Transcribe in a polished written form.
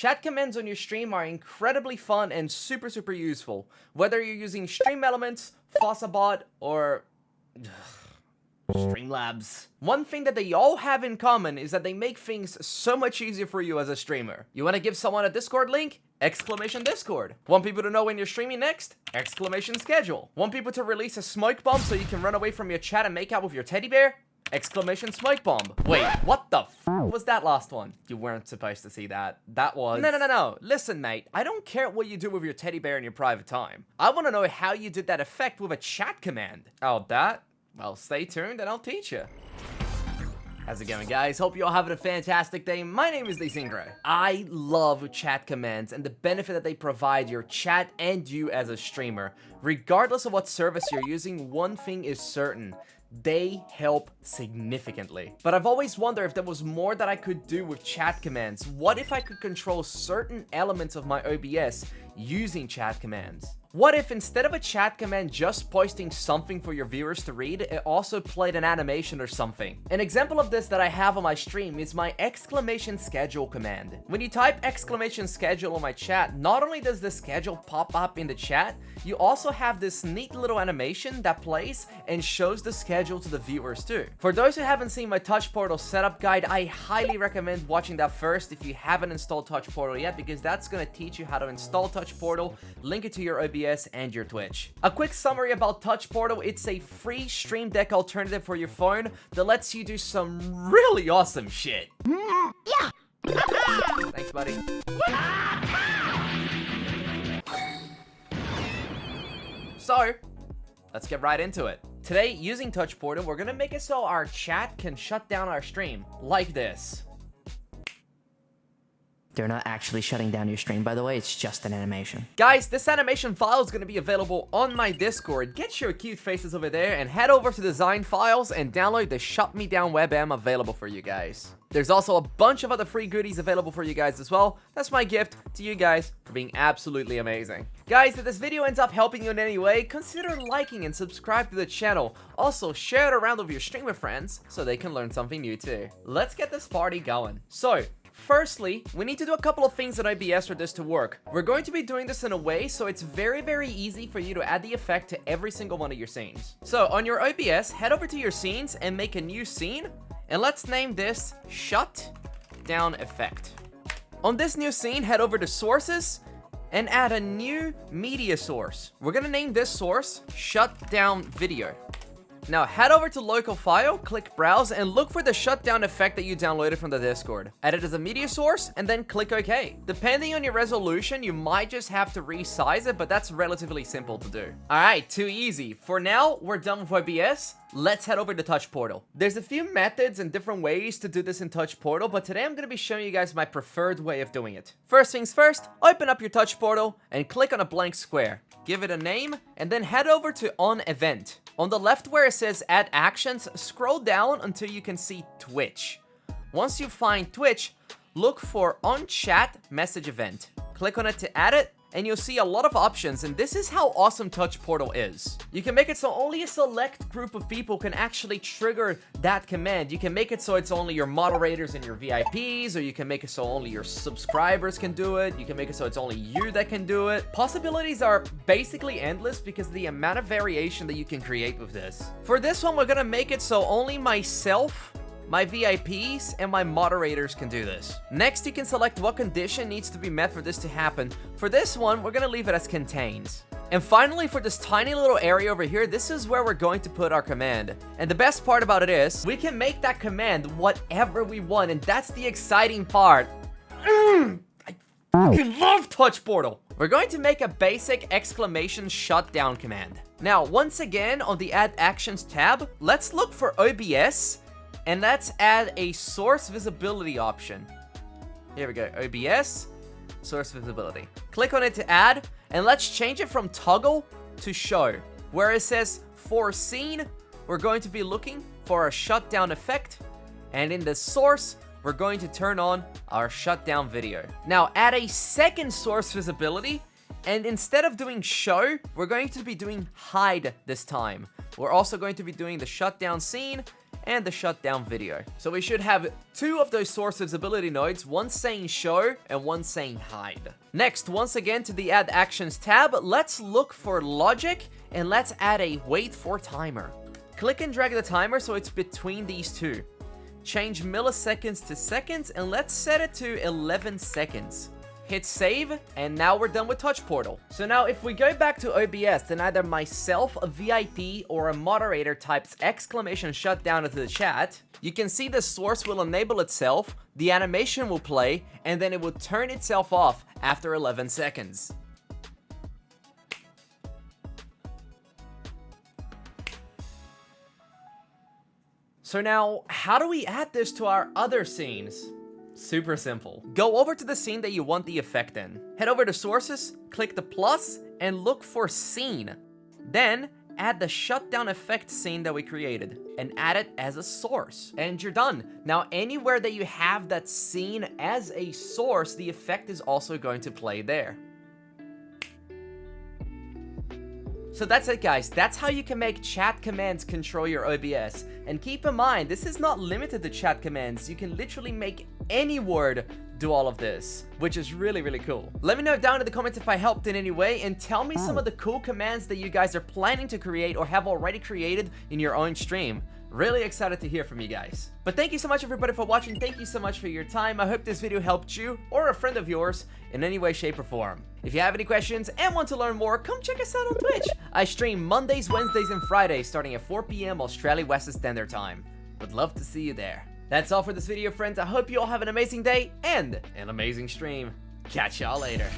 Chat commands on your stream are incredibly fun and super useful. Whether you're using Stream Elements, Fossabot, or Streamlabs. One thing that they all have in common is that they make things so much easier for you as a streamer. You want to give someone a Discord link? Exclamation Discord. Want people to know when you're streaming next? Exclamation schedule. Want people to release a smoke bomb so you can run away from your chat and make out with your teddy bear? Exclamation smoke bomb. Wait, what the f was that last one? You weren't supposed to see that. That was... No. Listen, mate. I don't care what you do with your teddy bear in your private time. I want to know how you did that effect with a chat command. Oh, that? Well, stay tuned and I'll teach you. How's it going, guys? Hope you all having a fantastic day. My name is DeSynkro. I love chat commands and the benefit that they provide your chat and you as a streamer. Regardless of what service you're using, one thing is certain. They help significantly. But I've always wondered if there was more that I could do with chat commands. What if I could control certain elements of my OBS using chat commands? What if instead of a chat command just posting something for your viewers to read, it also played an animation or something? An example of this that I have on my stream is my exclamation schedule command. When you type exclamation schedule on my chat, not only does the schedule pop up in the chat, you also have this neat little animation that plays and shows the schedule to the viewers too. For those who haven't seen my Touch Portal setup guide, I highly recommend watching that first if you haven't installed Touch Portal yet, because that's going to teach you how to install Touch Portal, link it to your OBS and your Twitch. A quick summary about Touch Portal: it's a free Stream Deck alternative for your phone that lets you do some really awesome shit. Yeah. Thanks, buddy. So, let's get right into it. Today, using Touch Portal, we're gonna make it so our chat can shut down our stream like this. They're not actually shutting down your stream, by the way, it's just an animation. Guys, this animation file is going to be available on my Discord. Get your cute faces over there and head over to Design Files and download the Shut Me Down WebM available for you guys. There's also a bunch of other free goodies available for you guys as well. That's my gift to you guys for being absolutely amazing. Guys, if this video ends up helping you in any way, consider liking and subscribe to the channel. Also, share it around with your streamer friends so they can learn something new too. Let's get this party going. So, firstly, we need to do a couple of things in OBS for this to work. We're going to be doing this in a way so it's very easy for you to add the effect to every single one of your scenes. So on your OBS, head over to your scenes and make a new scene, and let's name this Shut Down Effect. On this new scene, head over to Sources and add a new media source. We're gonna name this source Shut Down Video. Now head over to local file, click browse, and look for the shutdown effect that you downloaded from the Discord. Add it as a media source and then click OK. Depending on your resolution, you might just have to resize it, but that's relatively simple to do. Alright, too easy. For now, we're done with OBS. Let's head over to Touch Portal. There's a few methods and different ways to do this in Touch Portal, but today I'm going to be showing you guys my preferred way of doing it. First things first, open up your Touch Portal and click on a blank square. Give it a name and then head over to On Event. On the left where it says Add Actions, scroll down until you can see Twitch. Once you find Twitch, look for On Chat Message Event. Click on it to add it, and you'll see a lot of options, and this is how awesome Touch Portal is. You can make it so only a select group of people can actually trigger that command. You can make it so it's only your moderators and your VIPs, or you can make it so only your subscribers can do it. You can make it so it's only you that can do it. Possibilities are basically endless because of the amount of variation that you can create with this. For this one, we're gonna make it so only myself, my VIPs, and my moderators can do this. Next, you can select what condition needs to be met for this to happen. For this one, we're gonna leave it as contains. And finally, for this tiny little area over here, this is where we're going to put our command. And the best part about it is, we can make that command whatever we want, and that's the exciting part. I fucking love Touch Portal. We're going to make a basic exclamation shutdown command. Now, once again, on the Add Actions tab, let's look for OBS, and let's add a source visibility option. Here we go, OBS, source visibility. Click on it to add, and let's change it from toggle to show. Where it says for scene, we're going to be looking for a shutdown effect, and in the source, we're going to turn on our shutdown video. Now add a second source visibility, and instead of doing show, we're going to be doing hide this time. We're also going to be doing the shutdown scene, and the shutdown video. So we should have 2 of those source visibility nodes, one saying show and one saying hide. Next, once again to the add actions tab, let's look for logic and let's add a wait for timer. Click and drag the timer so it's between these 2. Change milliseconds to seconds and let's set it to 11 seconds. Hit save, and now we're done with Touch Portal. So now if we go back to OBS and either myself, a VIP, or a moderator types exclamation shutdown into the chat, you can see the source will enable itself, the animation will play, and then it will turn itself off after 11 seconds. So now, how do we add this to our other scenes? Super simple. Go over to the scene that you want the effect in. Head over to sources, click the plus, and look for scene. Then, add the shutdown effect scene that we created, and add it as a source. And you're done. Now, anywhere that you have that scene as a source, the effect is also going to play there. So that's it, guys. That's how you can make chat commands control your OBS. And keep in mind, this is not limited to chat commands. You can literally make any word do all of this, which is really, really cool. Let me know down in the comments if I helped in any way, and tell me some of the cool commands that you guys are planning to create or have already created in your own stream. Really excited to hear from you guys. But thank you so much, everybody, for watching. Thank you so much for your time. I hope this video helped you or a friend of yours in any way, shape, or form. If you have any questions and want to learn more, come check us out on Twitch. I stream Mondays, Wednesdays, and Fridays starting at 4 p.m. Australia West Standard Time. Would love to see you there. That's all for this video, friends. I hope you all have an amazing day and an amazing stream. Catch y'all later.